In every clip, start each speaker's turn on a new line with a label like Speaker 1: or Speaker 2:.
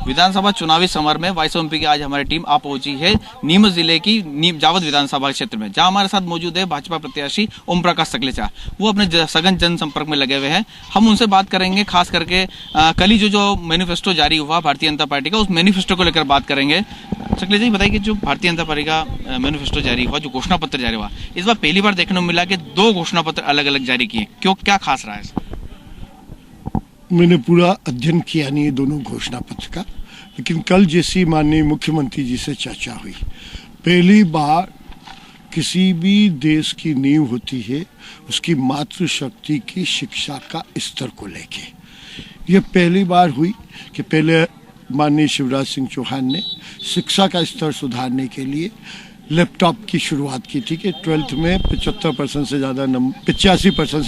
Speaker 1: विधानसभा चुनावी समर में vice MP की आज हमारी टीम आ पहुंची है नीमच जिले की जावद विधानसभा क्षेत्र में, जहां हमारे साथ मौजूद है भाजपा प्रत्याशी ओम प्रकाश सकलेचा। वो अपने सघन जनसंपर्क में लगे हुए हैं। हम उनसे बात करेंगे, खास करके कल ही जो मैनिफेस्टो जारी हुआ भारतीय जनता पार्टी का, उस मैनिफेस्टो को लेकर बात करेंगे। सकलेचा जी बताइए कि जो भारतीय जनता पार्टी का मैनिफेस्टो जारी हुआ, जो घोषणा पत्र जारी हुआ, इस बार पहली बार देखने को मिला कि 2 घोषणा पत्र अलग अलग जारी किए। क्यों, क्या खास रहा है?
Speaker 2: मैंने पूरा अध्ययन किया नहीं दोनों घोषणा पत्र का, लेकिन कल जैसी माननीय मुख्यमंत्री जी से चर्चा हुई, पहली बार किसी भी देश की नींव होती है उसकी मातृशक्ति की शिक्षा का स्तर को लेके। ये पहली बार हुई कि पहले माननीय शिवराज सिंह चौहान ने शिक्षा का स्तर सुधारने के लिए लैपटॉप की शुरुआत की थी कि 12th में 85% से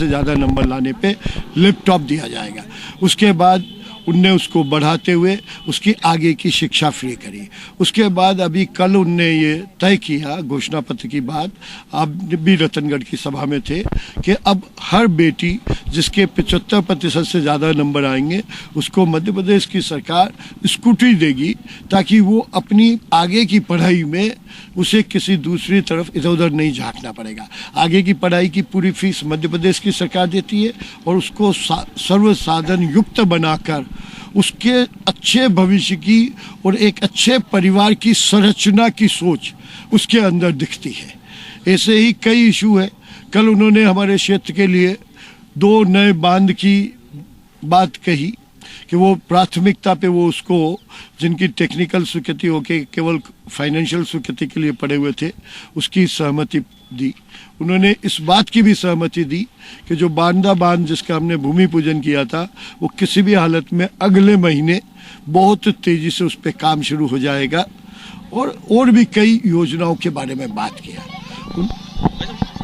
Speaker 2: ज़्यादा नंबर लाने पे लैपटॉप दिया जाएगा। उसके बाद उनने उसको बढ़ाते हुए उसकी आगे की शिक्षा फ्री करी। उसके बाद अभी कल उनने ये तय किया, घोषणा पत्र की बात आप भी रतनगढ़ की सभा में थे, कि अब हर बेटी जिसके 75% से ज़्यादा नंबर आएंगे उसको मध्य प्रदेश की सरकार स्कूटी देगी, ताकि वो अपनी आगे की पढ़ाई में उसे किसी दूसरी तरफ इधर उधर नहीं झांकना पड़ेगा। आगे की पढ़ाई की पूरी फीस मध्य प्रदेश की सरकार देती है और उसको सर्व साधन युक्त बनाकर उसके अच्छे भविष्य की और एक अच्छे परिवार की संरचना की सोच उसके अंदर दिखती है। ऐसे ही कई इशू है। कल उन्होंने हमारे क्षेत्र के लिए 2 नए बांध की बात कही कि वो प्राथमिकता पे वो उसको, जिनकी टेक्निकल स्वीकृति होके केवल फाइनेंशियल स्वीकृति के लिए पड़े हुए थे, उसकी सहमति दी। उन्होंने इस बात की भी सहमति दी कि जो बांदा बांध जिसका हमने भूमि पूजन किया था, वो किसी भी हालत में अगले महीने बहुत तेजी से उस पर काम शुरू हो जाएगा। और भी कई योजनाओं के बारे में बात किया।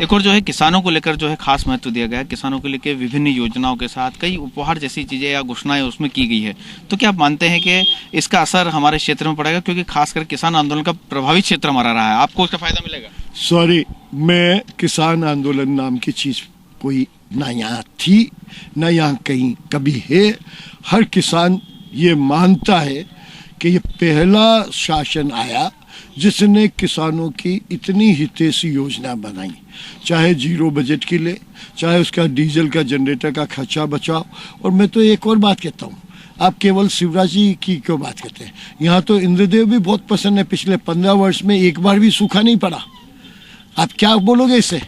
Speaker 1: एक और जो है किसानों को लेकर जो है खास महत्व दिया गया है। किसानों को लेकर विभिन्न योजनाओं के साथ कई उपहार जैसी चीजें या घोषणाएं उसमें की गई है। तो क्या आप मानते हैं कि इसका असर हमारे क्षेत्र में पड़ेगा, क्योंकि खासकर किसान आंदोलन का प्रभावित क्षेत्र हमारा रहा है? आपको उसका फायदा मिलेगा?
Speaker 2: सॉरी, मैं किसान आंदोलन नाम की चीज कोई ना यहाँ थी ना यहाँ कहीं कभी है। हर किसान ये मानता है कि ये पहला शासन आया जिसने किसानों की इतनी हितैषी योजना बनाई, चाहे 0 बजट की ले, चाहे उसका डीजल का जनरेटर का खर्चा बचाओ। और मैं तो एक और बात कहता हूँ, आप केवल शिवराज जी की क्यों बात करते हैं? यहाँ तो इंद्रदेव भी बहुत पसंद है। पिछले 15 वर्ष में एक बार भी सूखा नहीं पड़ा। आप क्या बोलोगे इससे?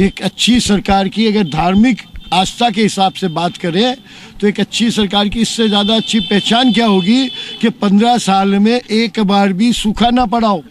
Speaker 2: एक अच्छी सरकार की अगर धार्मिक आस्था के हिसाब से बात करें तो एक अच्छी सरकार की इससे ज़्यादा अच्छी पहचान क्या होगी कि 15 साल में एक बार भी सूखा ना पड़ा हो।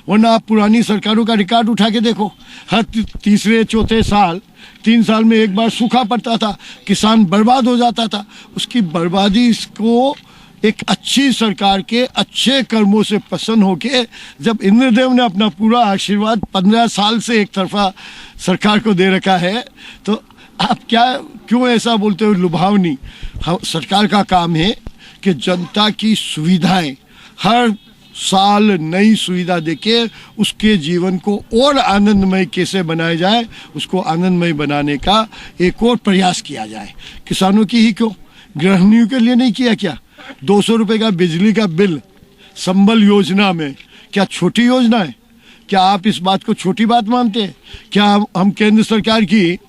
Speaker 2: वरना आप पुरानी सरकारों का रिकॉर्ड उठा के देखो, हर तीसरे चौथे साल 3 साल में एक बार सूखा पड़ता था, किसान बर्बाद हो जाता था। उसकी बर्बादी को एक अच्छी सरकार के अच्छे कर्मों से पसंद होके जब इंद्रदेव ने अपना पूरा आशीर्वाद 15 साल से एक तरफा सरकार को दे रखा है, तो आप क्यों ऐसा बोलते हो लुभावनी? सरकार का काम है कि जनता की सुविधाएं हर साल नई सुविधा देके उसके जीवन को और आनंदमय कैसे बनाया जाए, उसको आनंदमय बनाने का एक और प्रयास किया जाए। किसानों की ही क्यों, गृहिणियों के लिए नहीं किया क्या? 200 रुपये का बिजली का बिल संबल योजना में क्या छोटी योजना है? क्या आप इस बात को छोटी बात मानते हैं? क्या हम केंद्र सरकार की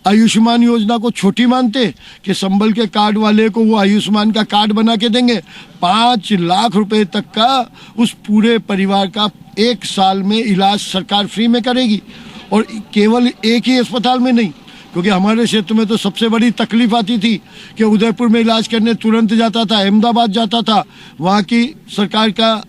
Speaker 2: आयुष्मान योजना को छोटी मानते कि संबल के कार्ड वाले को वो आयुष्मान का कार्ड बना के देंगे? 5 लाख रुपए तक का उस पूरे परिवार का 1 साल में इलाज सरकार फ्री में करेगी। और केवल एक ही अस्पताल में नहीं, क्योंकि हमारे क्षेत्र में तो सबसे बड़ी तकलीफ आती थी कि उदयपुर में इलाज करने तुरंत जाता था, अहमदाबाद जाता था, वहाँ की सरकार का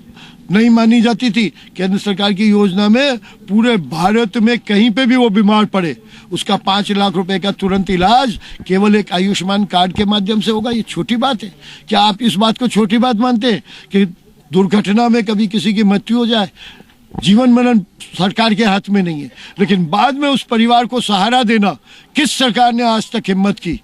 Speaker 2: नहीं मानी जाती थी। केंद्र सरकार की योजना में पूरे भारत में कहीं पे भी वो बीमार पड़े उसका 5 लाख रुपए का तुरंत इलाज केवल एक आयुष्मान कार्ड के माध्यम से होगा। ये छोटी बात है? क्या आप इस बात को छोटी बात मानते हैं कि दुर्घटना में कभी किसी की मृत्यु हो जाए? जीवन मरण सरकार के हाथ में नहीं है, लेकिन बाद में उस परिवार को सहारा देना किस सरकार ने आज तक हिम्मत की?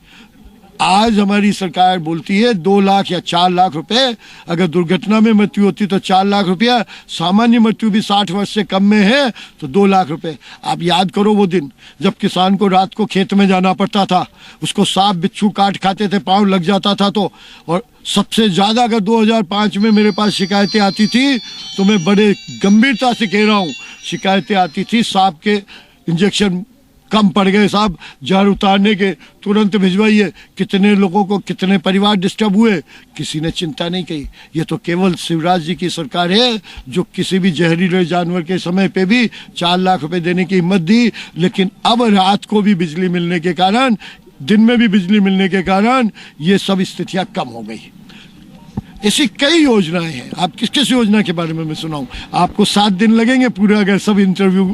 Speaker 2: आज हमारी सरकार बोलती है 2 लाख या 4 लाख रुपए, अगर दुर्घटना में मृत्यु होती तो 4 लाख रुपया, सामान्य मृत्यु भी 60 वर्ष से कम में है तो 2 लाख रुपए। आप याद करो वो दिन जब किसान को रात को खेत में जाना पड़ता था, उसको सांप बिच्छू काट खाते थे, पाँव लग जाता था तो। और सबसे ज्यादा अगर 2005 में मेरे पास शिकायतें आती थी, तो मैं बड़े गंभीरता से कह रहा हूँ, शिकायतें आती थी सांप के इंजेक्शन कम पड़ गए साहब, जहर उतारने के तुरंत भिजवाइए। कितने लोगों को, कितने परिवार डिस्टर्ब हुए, किसी ने चिंता नहीं की। ये तो केवल शिवराज जी की सरकार है जो किसी भी जहरीले जानवर के समय पे भी 4 लाख रुपए देने की हिम्मत दी। लेकिन अब रात को भी बिजली मिलने के कारण, दिन में भी बिजली मिलने के कारण ये सब स्थितियां कम हो गई। ऐसी कई योजनाएं हैं। आप किस किस योजना के बारे में मैं सुनाऊं? आपको 7 दिन लगेंगे पूरा, अगर सब इंटरव्यू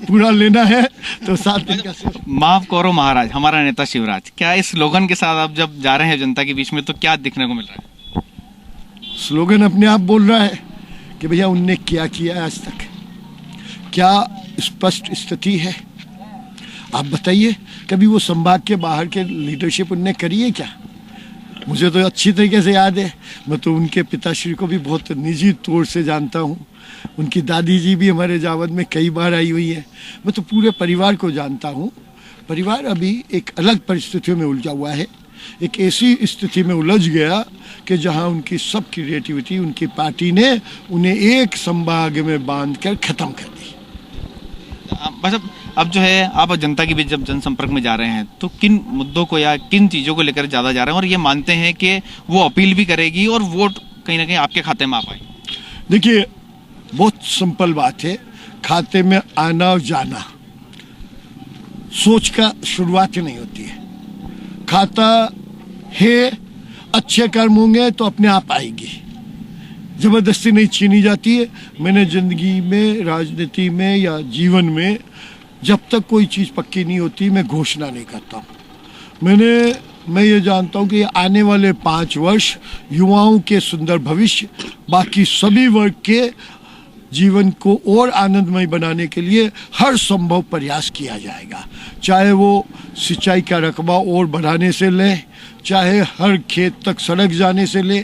Speaker 2: पूरा लेना है तो 7 दिन का।
Speaker 1: माफ करो महाराज, हमारा नेता शिवराज, क्या इस स्लोगन के साथ आप जब जा रहे हैं जनता के बीच में तो क्या दिखने को मिल रहा है?
Speaker 2: स्लोगन अपने आप बोल रहा है कि भैया उनने क्या किया आज तक, क्या स्पष्ट स्थिति है। आप बताइए, कभी वो संभाग के बाहर के लीडरशिप उनने करी है क्या? मुझे तो अच्छी तरीके से याद है, मैं तो उनके पिताश्री को भी बहुत निजी तौर से जानता हूँ। उनकी दादी जी भी हमारे जावद में कई बार आई हुई है। मैं तो पूरे परिवार को जानता हूँ। परिवार अभी एक अलग परिस्थितियों में उलझा हुआ है, एक ऐसी स्थिति में उलझ गया कि जहाँ उनकी सब क्रिएटिविटी, उनकी पार्टी ने उन्हें एक संभाग में बांध कर खत्म कर दी।
Speaker 1: बस अब जो है आप जनता के बीच जब जनसंपर्क में जा रहे हैं तो किन मुद्दों को या किन चीजों को लेकर ज्यादा जा रहे हैं और ये मानते हैं कि वो अपील भी करेगी और वोट कहीं ना कहीं आपके खाते में आ पाए?
Speaker 2: देखिए, बहुत सिंपल बात है, खाते में आना और जाना सोच का शुरुआत ही नहीं होती है। खाता है, अच्छे कर्म होंगे तो अपने आप आएगी, जबरदस्ती नहीं छीनी जाती है। मैंने जिंदगी में, राजनीति में या जीवन में जब तक कोई चीज़ पक्की नहीं होती मैं घोषणा नहीं करता हूँ। मैं ये जानता हूँ कि आने वाले 5 वर्ष युवाओं के सुंदर भविष्य, बाकी सभी वर्ग के जीवन को और आनंदमय बनाने के लिए हर संभव प्रयास किया जाएगा। चाहे वो सिंचाई का रकबा और बढ़ाने से लें, चाहे हर खेत तक सड़क जाने से ले,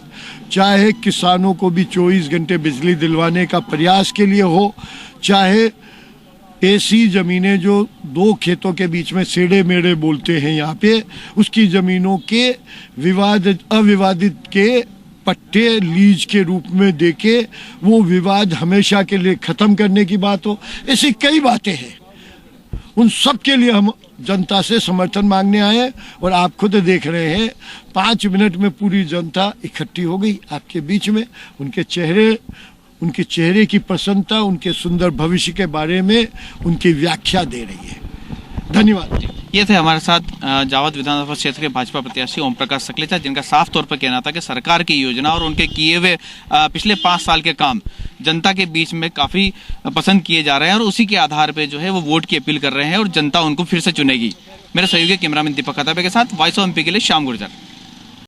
Speaker 2: चाहे किसानों को भी 24 घंटे बिजली दिलवाने का प्रयास के लिए हो, चाहे ऐसी जमीनें जो 2 खेतों के बीच में सेड़े मेड़े बोलते हैं यहाँ पे, उसकी जमीनों के अविवादित के पट्टे लीज के रूप में देके वो विवाद हमेशा के लिए खत्म करने की बात हो। ऐसी कई बातें हैं, उन सब के लिए हम जनता से समर्थन मांगने आए और आप खुद देख रहे हैं 5 मिनट में पूरी जनता इकट्ठी हो गई आपके बीच में। उनके चेहरे की प्रसन्नता, उनके सुंदर भविष्य के बारे में उनकी व्याख्या दे रही है। धन्यवाद।
Speaker 1: ये थे हमारे साथ जावद विधानसभा क्षेत्र के भाजपा प्रत्याशी ओम प्रकाश सकलेचा, जिनका साफ तौर पर कहना था कि सरकार की योजना और उनके किए हुए पिछले 5 साल के काम जनता के बीच में काफी पसंद किए जा रहे हैं और उसी के आधार पे जो है वो वोट की अपील कर रहे हैं और जनता उनको फिर से चुनेगी। मेरे सहयोगी कैमरामैन दीपक खताबे के साथ वॉइस ऑफ एमपी के लिए श्याम गुर्जर।